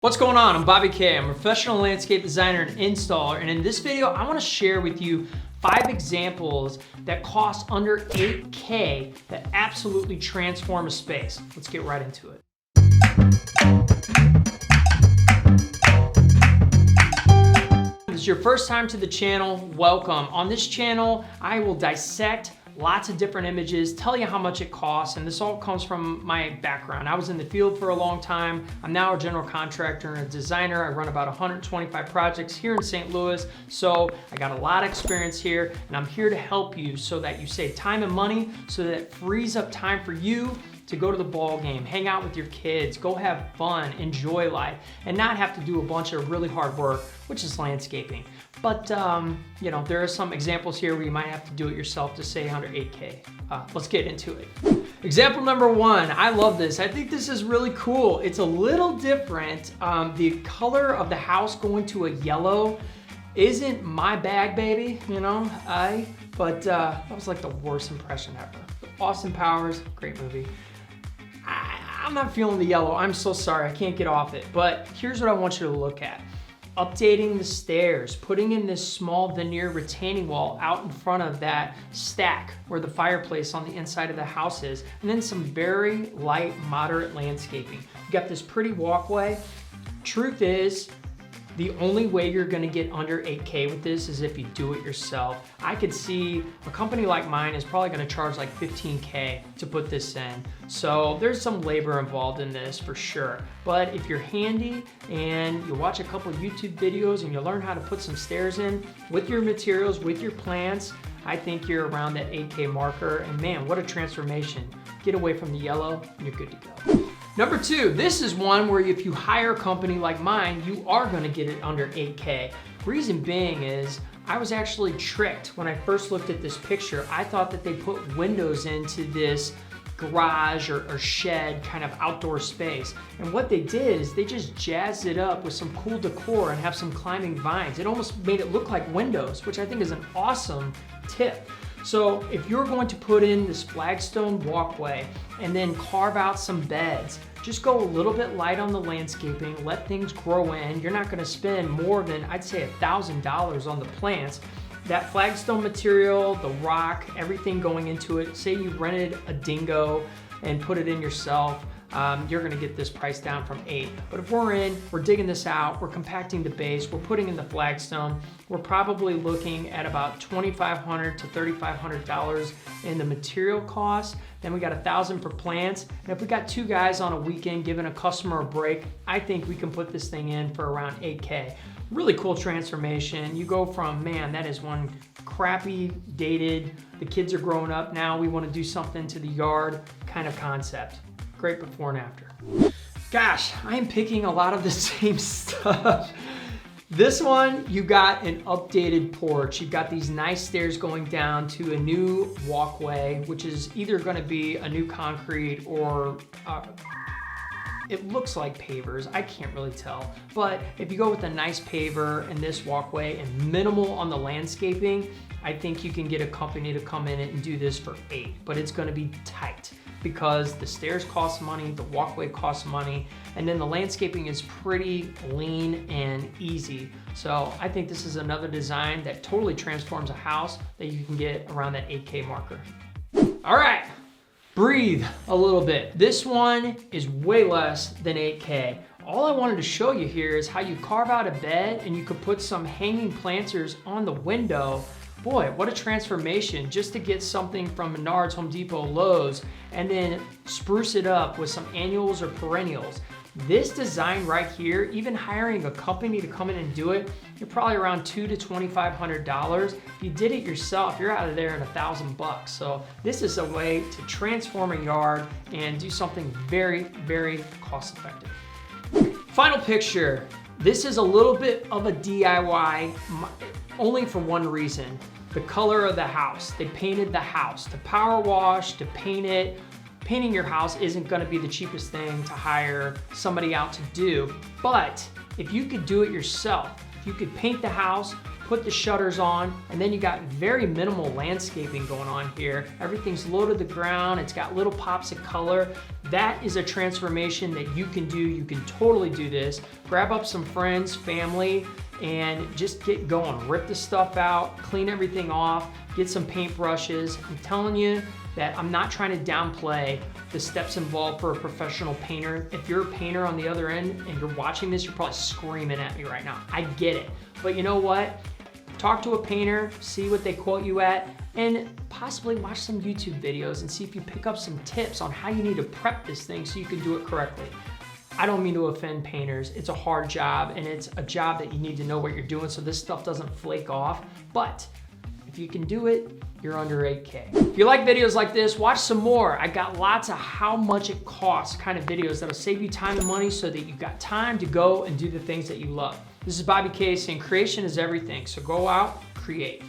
What's going on? I'm Bobby K. I'm a professional landscape designer and installer, and in this video, I want to share with you 5 examples that cost under $8K that absolutely transform a space. Let's get right into it. If this is your first time to the channel, welcome. On this channel, I will dissect lots of different images, tell you how much it costs, and this all comes from my background. I was in the field for a long time. I'm now a general contractor and a designer. I run about 125 projects here in St. Louis, so I got a lot of experience here, and I'm here to help you so that you save time and money, so that it frees up time for you to go to the ball game, hang out with your kids, go have fun, enjoy life, and not have to do a bunch of really hard work, which is landscaping. But you know, there are some examples here where you might have to do it yourself to save under 8K. Let's get into it. Example number 1, I love this. I think this is really cool. It's a little different. The color of the house going to a yellow isn't my bag, baby, you know, but that was like the worst impression ever. Austin Powers, great movie. I'm not feeling the yellow. I'm so sorry, I can't get off it. But here's what I want you to look at. Updating the stairs, putting in this small veneer retaining wall out in front of that stack where the fireplace on the inside of the house is, and then some very light, moderate landscaping. You got this pretty walkway. Truth is, the only way you're gonna get under 8K with this is if you do it yourself. I could see a company like mine is probably gonna charge like 15K to put this in. So there's some labor involved in this for sure. But if you're handy and you watch a couple YouTube videos and you learn how to put some stairs in with your materials, with your plants, I think you're around that 8K marker. And man, what a transformation. Get away from the yellow and you're good to go. Number 2, this is one where if you hire a company like mine, you are gonna get it under 8K. Reason being is, I was actually tricked when I first looked at this picture. I thought that they put windows into this garage or shed kind of outdoor space. And what they did is they just jazzed it up with some cool decor and have some climbing vines. It almost made it look like windows, which I think is an awesome tip. So if you're going to put in this flagstone walkway and then carve out some beds, just go a little bit light on the landscaping, let things grow in. You're not gonna spend more than, I'd say, $1,000 on the plants. That flagstone material, the rock, everything going into it, say you rented a dingo and put it in yourself, you're gonna get this price down from 8. But if we're digging this out, we're compacting the base, we're putting in the flagstone, we're probably looking at about $2,500 to $3,500 in the material costs. Then we got $1,000 for plants. And if we got 2 guys on a weekend giving a customer a break, I think we can put this thing in for around 8K. Really cool transformation. You go from, man, that is one crappy, dated, the kids are growing up now, we wanna do something to the yard kind of concept. Great before and after. Gosh, I am picking a lot of the same stuff. This one, you got an updated porch. You've got these nice stairs going down to a new walkway, which is either gonna be a new concrete or it looks like pavers, I can't really tell. But if you go with a nice paver and this walkway and minimal on the landscaping, I think you can get a company to come in and do this for 8, but it's gonna be tight because the stairs cost money, the walkway costs money, and then the landscaping is pretty lean and easy. So I think this is another design that totally transforms a house that you can get around that 8K marker. All right, breathe a little bit. This one is way less than 8K. All I wanted to show you here is how you carve out a bed and you could put some hanging planters on the window. Boy, what a transformation just to get something from Menards, Home Depot, Lowe's, and then spruce it up with some annuals or perennials. This design right here, even hiring a company to come in and do it, you're probably around $200 to $2,500. If you did it yourself, you're out of there in $1,000. So this is a way to transform a yard and do something very, very cost effective. Final picture. This is a little bit of a DIY, only for one reason. The color of the house. They painted the house. To power wash, to paint it, painting your house isn't gonna be the cheapest thing to hire somebody out to do. But if you could do it yourself, if you could paint the house, put the shutters on, and then you got very minimal landscaping going on here. Everything's low to the ground, it's got little pops of color. That is a transformation that you can do. You can totally do this. Grab up some friends, family, and just get going. Rip the stuff out, clean everything off, get some paint brushes. I'm telling you that I'm not trying to downplay the steps involved for a professional painter. If you're a painter on the other end and you're watching this, you're probably screaming at me right now. I get it, but you know what? Talk to a painter, see what they quote you at, and possibly watch some YouTube videos and see if you pick up some tips on how you need to prep this thing so you can do it correctly. I don't mean to offend painters. It's a hard job, and it's a job that you need to know what you're doing so this stuff doesn't flake off. But if you can do it, you're under 8K. If you like videos like this, watch some more. I got lots of how much it costs kind of videos that'll save you time and money so that you've got time to go and do the things that you love. This is Bobby Casey, and creation is everything. So go out, create.